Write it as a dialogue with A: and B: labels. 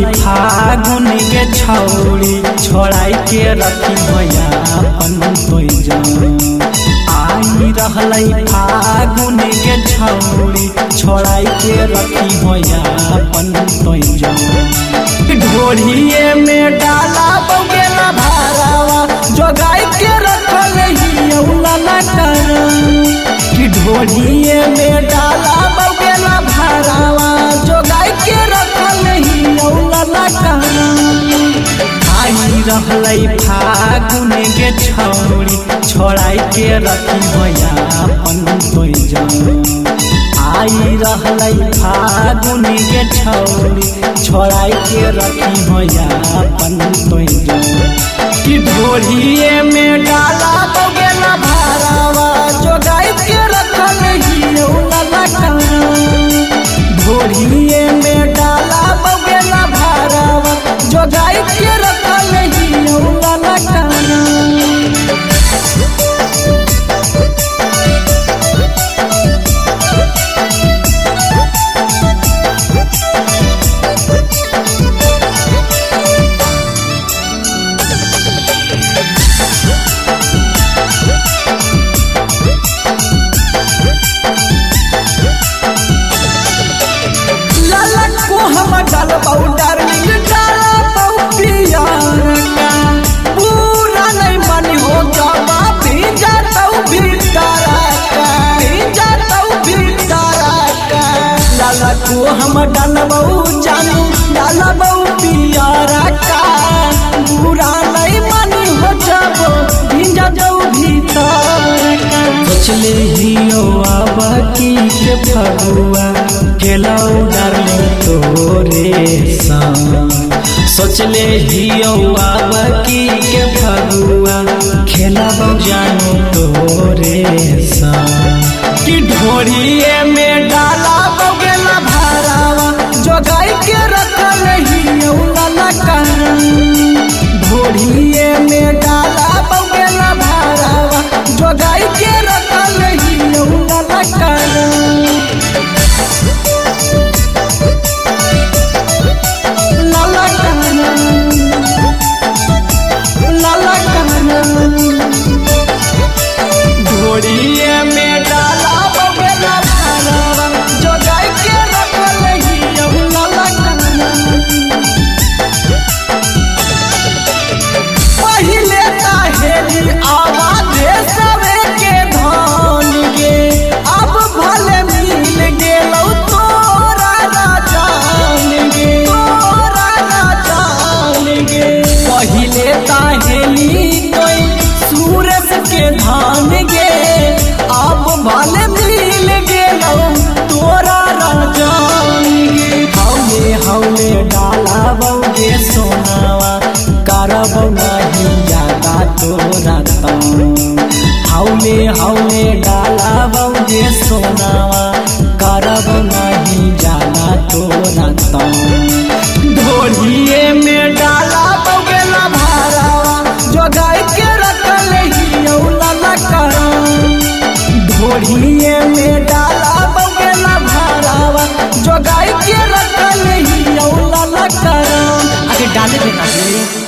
A: फागुन के छौड़ी छोड़ाई के रखी भैया अपन आई रहलै फागुन के छौड़ी छोड़ाई के रखी भैया अपन ढोढ़िए में डाला बौगेला भारावा जोगाई के रखल हियौला कर कि ढोढ़िए में डाला बौगेला भारावा जोगाई के रखल हियौला कर आई रहलै फागुन के छौड़ी छोड़ाई के रखी भैया अपन आई रहलै फागुन के छौड़ी छोड़ाई के रखी भैया अपन कि ढोढ़िए में डाला बौगेला भारावा जोगाई के रखल हियौला कर ढोढ़िए में डाला बौगेला भारावा जोगाई के रखल हियौला कर हम डालबऊ जानू डालबऊ पियारा का बुरा नहीं मानी हो जाबो भिंजा जाऊ भीतर सोचले हियो अब की के फगुआ गेलौ डारले तोरे संग सोचले हियो अब की के फगुआ खेलबौ जानू तोरे संग कि ढोढ़िए में डाला बौगेला भारावा जोगाई के रखल हियौला कर ढोढ़िए में डाला बौगेला भारावा जोगाई के रखल हियौला कर ढोढ़िए में डाला बौगेला भारावा जोगाई के रखल हियौला कर पहिले ताहेली आवाजे सवे के धान गे अब भले मिल गेलौ तोरा राजान गे पहिले ताहेली कोई सूरज के धान गे अब भले मिल गेलौ तोरा राजान गे हौले हौले डाला बौगे सोनावा करबौ नहीं यादा तोरा हौले हौले डाला बौगे सोनावा करबौ नहीं जाना तोरा ढोढ़िए में डाला बौगेला भारावा जोगाई के रखल हियौला कर ढोढ़िए में डाला बौगेला भारावा जोगाई के रखल हियौला कर आगे डाले देना।